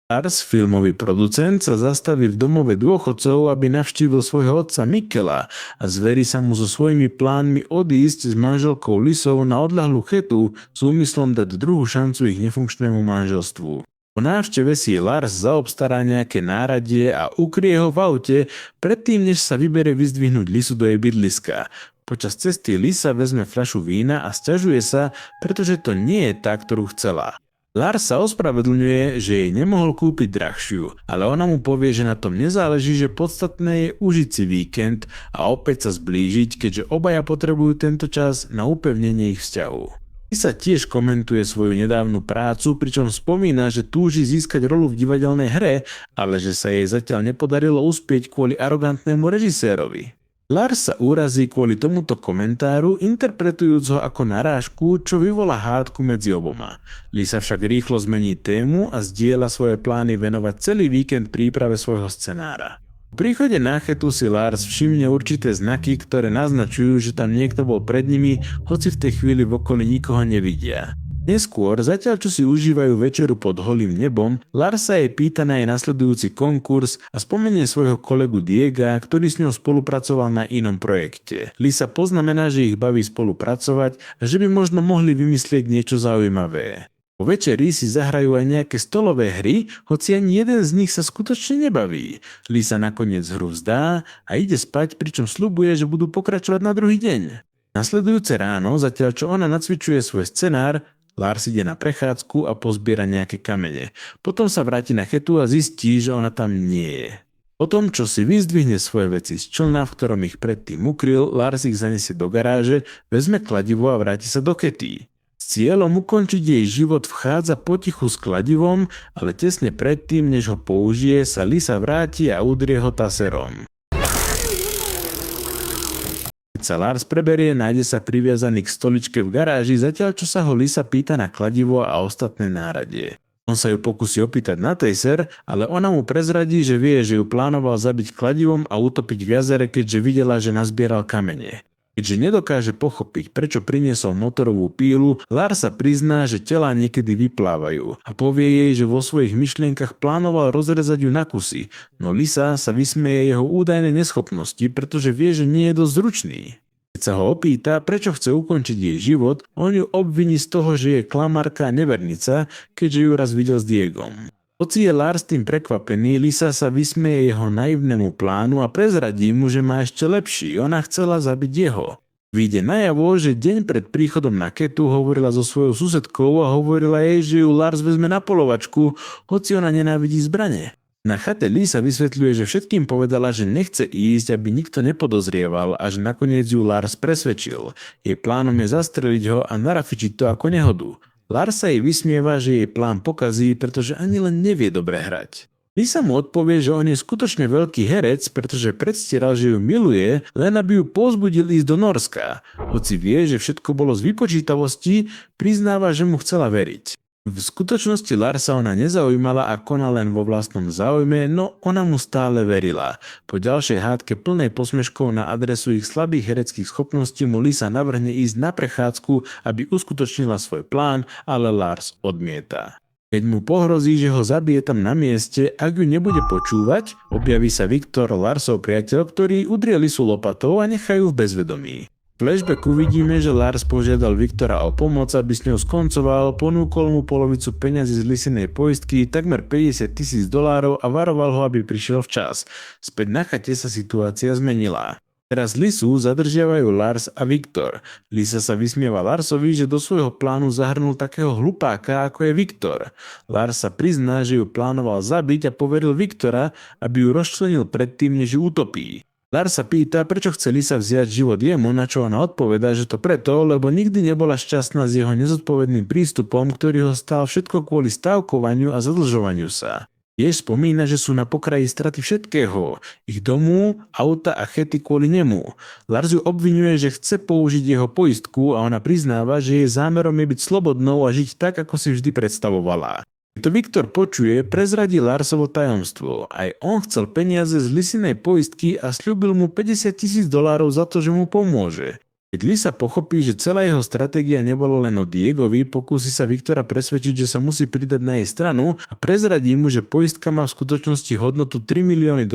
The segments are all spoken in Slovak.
Lars, filmový producent, sa zastaví v domove dôchodcov, aby navštívil svojho otca Mikkela a zverí sa mu so svojimi plánmi odísť s manželkou Lisou na odľahlú chetu s úmyslom dať druhú šancu ich nefunkčnému manželstvu. Po návšteve si Lars zaobstará nejaké náradie a ukrie ho v aute, predtým než sa vybere vyzdvihnúť Lisu do jej bydliska. Počas cesty Lisa vezme fľašu vína a sťažuje sa, pretože to nie je tá, ktorú chcela. Lars sa ospravedlňuje, že jej nemohol kúpiť drahšiu, ale ona mu povie, že na tom nezáleží, že podstatné je užiť si víkend a opäť sa zblížiť, keďže obaja potrebujú tento čas na upevnenie ich vzťahu. Lisa tiež komentuje svoju nedávnu prácu, pričom spomína, že túži získať rolu v divadelnej hre, ale že sa jej zatiaľ nepodarilo uspieť kvôli arogantnému režisérovi. Lars sa urazí kvôli tomuto komentáru, interpretujúc ho ako narážku, čo vyvolá hádku medzi oboma. Lisa však rýchlo zmení tému a zdieľa svoje plány venovať celý víkend príprave svojho scenára. Po príchode na chetu si Lars všimne určité znaky, ktoré naznačujú, že tam niekto bol pred nimi, hoci v tej chvíli v okolí nikoho nevidia. Neskôr, zatiaľ čo si užívajú večeru pod holým nebom, Lars sa jej pýta na jej nasledujúci konkurs a spomenie svojho kolegu Diega, ktorý s ňou spolupracoval na inom projekte. Lisa poznamená, že ich baví spolupracovať a že by možno mohli vymyslieť niečo zaujímavé. Po večeri si zahrajú aj nejaké stolové hry, hoci ani jeden z nich sa skutočne nebaví. Lisa nakoniec hru vzdá a ide spať, pričom sľubuje, že budú pokračovať na druhý deň. Nasledujúce ráno, zatiaľ čo ona nacvičuje svoj scenár, Lars ide na prechádzku a pozbiera nejaké kamene. Potom sa vráti na chetu a zistí, že ona tam nie je. Potom, čo si vyzdvihne svoje veci z člna, v ktorom ich predtým ukryl, Lars ich zanesie do garáže, vezme kladivo a vráti sa do chety. S cieľom ukončiť jej život vchádza potichu s kladivom, ale tesne predtým, než ho použije, sa Lisa vráti a udrie ho taserom. Keď sa Lars preberie, nájde sa priviazaný k stoličke v garáži, zatiaľ čo sa ho Lisa pýta na kladivo a ostatné náradie. On sa ju pokusí opýtať na taser, ale ona mu prezradí, že vie, že ju plánoval zabiť kladivom a utopiť v jazere, keďže videla, že nazbieral kamene. Keďže nedokáže pochopiť, prečo priniesol motorovú pílu, Lars sa prizná, že telá niekedy vyplávajú a povie jej, že vo svojich myšlienkach plánoval rozrezať ju na kusy, no Lisa sa vysmeje jeho údajnej neschopnosti, pretože vie, že nie je dosť zručný. Keď sa ho opýta, prečo chce ukončiť jej život, on ju obviní z toho, že je klamárka a nevernica, keďže ju raz videl s Diegom. Hoci je Lars tým prekvapený, Lisa sa vysmeje jeho naivnému plánu a prezradí mu, že má ešte lepší, ona chcela zabiť jeho. Vyjde najavo, že deň pred príchodom na chetu hovorila so svojou susedkou a hovorila jej, že ju Lars vezme na polovačku, hoci ona nenávidí zbrane. Na chate Lisa vysvetľuje, že všetkým povedala, že nechce ísť, aby nikto nepodozrieval a že nakoniec ju Lars presvedčil. Jej plánom je zastreliť ho a narafičiť to ako nehodu. Lars sa jej vysmieva, že jej plán pokazí, pretože ani len nevie dobre hrať. Lisa mu odpovie, že on je skutočne veľký herec, pretože predstieral, že ju miluje, len aby ju povzbudil ísť do Norska. Hoci vie, že všetko bolo z vypočítavosti, priznáva, že mu chcela veriť. V skutočnosti Larsa ona nezaujímala a konala len vo vlastnom záujme, no ona mu stále verila. Po ďalšej hádke plnej posmeškov na adresu ich slabých hereckých schopností mu Lisa navrhne ísť na prechádzku, aby uskutočnila svoj plán, ale Lars odmieta. Keď mu pohrozí, že ho zabije tam na mieste, ak ju nebude počúvať, objaví sa Viktor, Larsov priateľ, ktorý udrie Lisu lopatou a nechajú v bezvedomí. V flashbacku vidíme, že Lars požiadal Viktora o pomoc, aby s ňou skoncoval, ponúkol mu polovicu peňazí z Lisinej poistky, takmer $50,000 a varoval ho, aby prišiel včas. Späť na chate sa situácia zmenila. Teraz Lisu zadržiavajú Lars a Viktor. Lisa sa vysmieva Larsovi, že do svojho plánu zahrnul takého hlupáka, ako je Viktor. Lars sa prizná, že ju plánoval zabiť a poveril Viktora, aby ju rozčlenil predtým, než ju utopí. Lars sa pýta, prečo chce Lisa vziať život jemu, na čo ona odpovedá, že to preto, lebo nikdy nebola šťastná s jeho nezodpovedným prístupom, ktorý ho stál všetko kvôli stávkovaniu a zadlžovaniu sa. Jej spomína, že sú na pokraji straty všetkého, ich domu, auta a chety kvôli nemu. Lars ju obviňuje, že chce použiť jeho poistku a ona priznáva, že jej zámerom je byť slobodnou a žiť tak, ako si vždy predstavovala. Keď to Viktor počuje, prezradí Larsovo tajomstvo. Aj on chcel peniaze z Lisinej poistky a sľúbil mu $50,000 za to, že mu pomôže. Keď Lisa pochopí, že celá jeho stratégia nebola len o Diegovi, pokúsi sa Viktora presvedčiť, že sa musí pridať na jej stranu a prezradí mu, že poistka má v skutočnosti hodnotu $3 milióny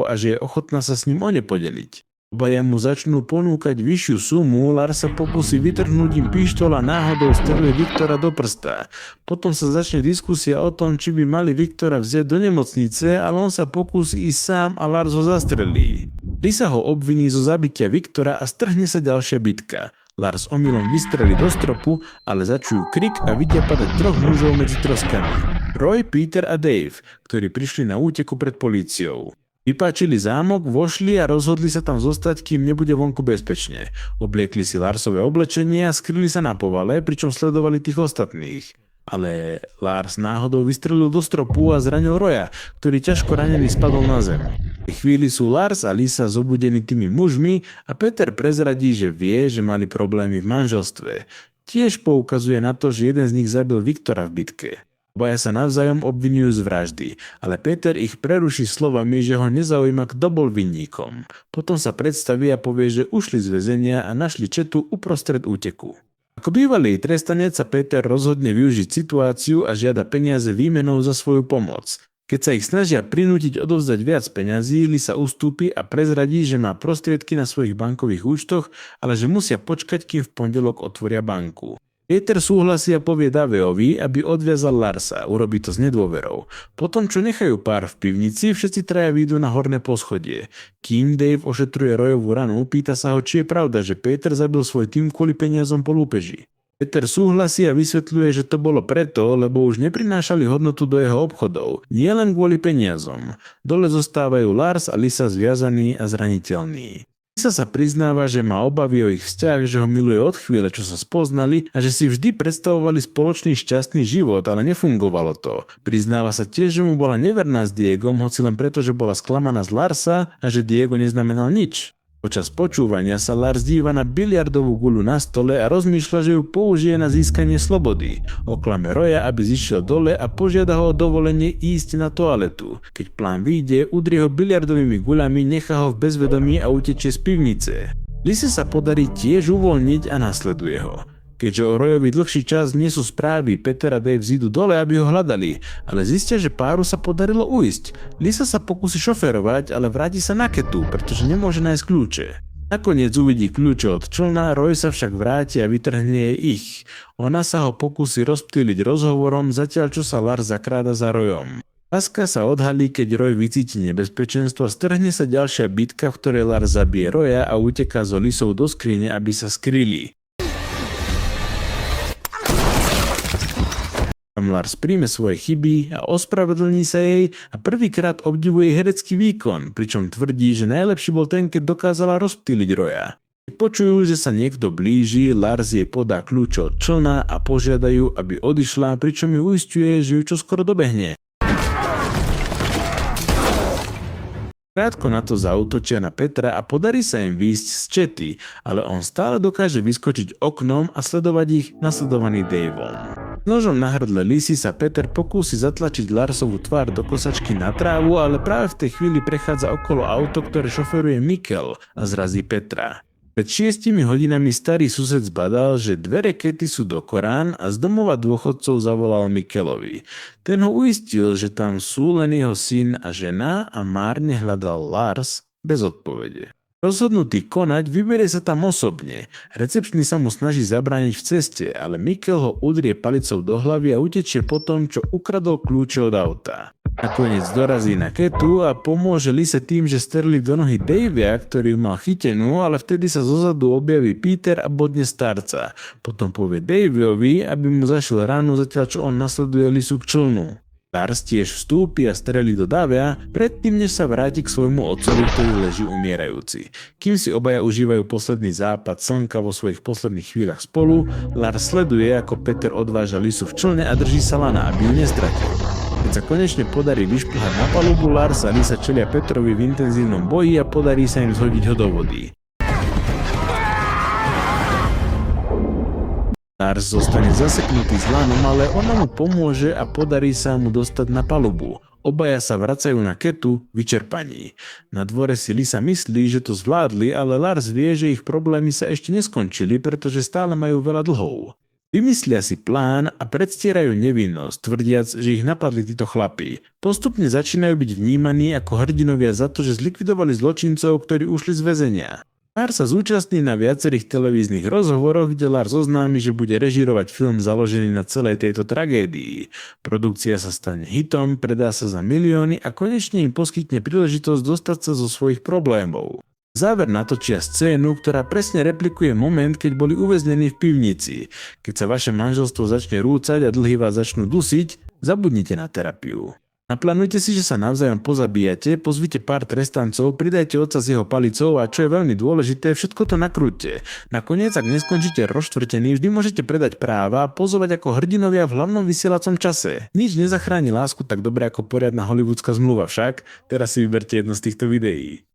a že je ochotná sa s ním o ne podeliť. Obaja mu začnú ponúkať vyššiu sumu, Lars sa pokúsi vytrhnúť im pištoľ a náhodou strelí Viktora do prsta. Potom sa začne diskusia o tom, či by mali Viktora vziať do nemocnice, ale on sa pokúsi ísť sám a Lars ho zastrelí. Lisa ho obviní zo zabitia Viktora a strhne sa ďalšia bitka. Lars omylom vystrelí do stropu, ale začujú krik a vidia padať troch mužov medzi troskami. Roy, Peter a Dave, ktorí prišli na úteku pred políciou. Vypáčili zámok, vošli a rozhodli sa tam zostať, kým nebude vonku bezpečne. Obliekli si Larsové oblečenie a skryli sa na povale, pričom sledovali tých ostatných. Ale Lars náhodou vystrelil do stropu a zranil Roya, ktorý ťažko ranený spadol na zem. V chvíli sú Lars a Lisa zobudení tými mužmi a Peter prezradí, že vie, že mali problémy v manželstve. Tiež poukazuje na to, že jeden z nich zabil Viktora v bitke. Obaja sa navzájom obvinujú z vraždy, ale Peter ich preruší slovami, že ho nezaujíma, kto bol vinníkom. Potom sa predstaví a povie, že ušli z väzenia a našli četu uprostred úteku. Ako bývalý trestanec sa Peter rozhodne využiť situáciu a žiada peniaze výmenou za svoju pomoc. Keď sa ich snažia prinútiť odovzdať viac peňazí, Lisa ustúpi a prezradí, že má prostriedky na svojich bankových účtoch, ale že musia počkať, kým v pondelok otvoria banku. Peter súhlasí a povie Daveovi, aby odviazal Larsa, urobí to s nedôverou. Potom, čo nechajú pár v pivnici, všetci traja výjdu na horné poschodie. Kým Dave ošetruje Royovú ranu, pýta sa ho, či je pravda, že Peter zabil svoj tým kvôli peniazom po lúpeži. Peter súhlasí a vysvetľuje, že to bolo preto, lebo už neprinášali hodnotu do jeho obchodov, nie len kvôli peniazom. Dole zostávajú Lars a Lisa zviazaní a zraniteľní. Lisa sa priznáva, že má obavy o ich vzťah, že ho miluje od chvíle, čo sa spoznali a že si vždy predstavovali spoločný šťastný život, ale nefungovalo to. Priznáva sa tiež, že mu bola neverná s Diegom, hoci len preto, že bola sklamaná z Larsa a že Diego neznamenal nič. Počas počúvania sa Lars díva na biliardovú guľu na stole a rozmýšľa, že ju použije na získanie slobody. Oklame Roya, aby zišiel dole a požiada ho o dovolenie ísť na toaletu. Keď plán vyjde, udrie ho biliardovými guľami, nechá ho v bezvedomí a utečie z pivnice. Lise sa podarí tiež uvoľniť a nasleduje ho. Keďže o Royovi dlhší čas nie sú správy, Peter a Dave zídu dole, aby ho hľadali, ale zistia, že páru sa podarilo ujsť. Lisa sa pokúsi šoférovať, ale vráti sa na ketu, pretože nemôže nájsť kľúče. Nakoniec uvidí kľúče od člna, Roy sa však vráti a vytrhne ich. Ona sa ho pokúsi rozptýliť rozhovorom, zatiaľ čo sa Lars zakráda za Royom. Láska sa odhalí, keď Roy vycíti nebezpečenstvo, strhne sa ďalšia bitka, v ktorej Lars zabije Roya a uteká so Lisou do skrine, aby sa skryli. Lars príjme svoje chyby a ospravedlní sa jej a prvýkrát obdivuje herecký výkon, pričom tvrdí, že najlepší bol ten, keď dokázala rozptýliť Roya. Keď počujú, že sa niekto blíži, Lars jej podá kľúče od člna a požiadajú, aby odišla, pričom ju uisťuje, že ju čoskoro dobehne. Krátko na to zaútočia na Petra a podarí sa im výjsť z čety, ale on stále dokáže vyskočiť oknom a sledovať ich nasledovaný Daveom. Nožom na hrdle Lisy sa Peter pokúsi zatlačiť Larsovú tvár do kosačky na trávu, ale práve v tej chvíli prechádza okolo auto, ktoré šoferuje Mikkel a zrazí Petra. Pred 6 hodinami starý sused zbadal, že dve rekety sú do Korán a z domova dôchodcov zavolal Mikkelovi. Ten ho uistil, že tam sú len jeho syn a žena a márne hľadal Lars bez odpovede. Rozhodnutý konať, vyberie sa tam osobne. Recepčný sa mu snaží zabrániť v ceste, ale Mikkel ho udrie palicou do hlavy a utečie po tom, čo ukradol kľúče od auta. Nakoniec dorazí na ketu a pomôže Lise tým, že strelí do nohy Davea, ktorý mal chytenú, ale vtedy sa zozadu objaví Peter a bodne starca. Potom povie Daveovi, aby mu zašiel ranu, zatiaľ čo on nasleduje Lisu k člnu. Lars tiež vstúpi a strelí do Davea, predtým než sa vráti k svojmu otcovi, ktorý leží umierajúci. Kým si obaja užívajú posledný západ slnka vo svojich posledných chvíľach spolu, Lars sleduje, ako Peter odváža Lisu v člne a drží sa lana, aby ju nestratil. Keď sa konečne podarí vyšplhať na palubu, Lars a Lisa čelia Petrovi v intenzívnom boji a podarí sa im zhodiť ho do vody. Lars zostane zaseknutý s lanom, ale ona mu pomôže a podarí sa mu dostať na palubu. Obaja sa vracajú na Ketu vyčerpaní. Na dvore si Lisa myslí, že to zvládli, ale Lars vie, že ich problémy sa ešte neskončili, pretože stále majú veľa dlhov. Vymyslia si plán a predstierajú nevinnosť, tvrdiac, že ich napadli títo chlapí. Postupne začínajú byť vnímaní ako hrdinovia za to, že zlikvidovali zločincov, ktorí ušli z väzenia. Lars sa zúčastní na viacerých televíznych rozhovoroch, kde Lars oznámi, že bude režírovať film založený na celej tejto tragédii. Produkcia sa stane hitom, predá sa za milióny a konečne im poskytne príležitosť dostať sa zo svojich problémov. Záver natočia scénu, ktorá presne replikuje moment, keď boli uväznení v pivnici. Keď sa vaše manželstvo začne rúcať a dlhy vás začnú dusiť, zabudnite na terapiu. Naplánujte si, že sa navzájom pozabíjate, pozvite pár trestancov, pridajte otca s jeho palicou a čo je veľmi dôležité, všetko to nakrúťte. Nakoniec, ak neskončíte rozštvrtení, vždy môžete predať práva a pozovať ako hrdinovia v hlavnom vysielacom čase. Nič nezachráni lásku tak dobre ako poriadna hollywoodská zmluva však, teraz si vyberte jedno z týchto videí.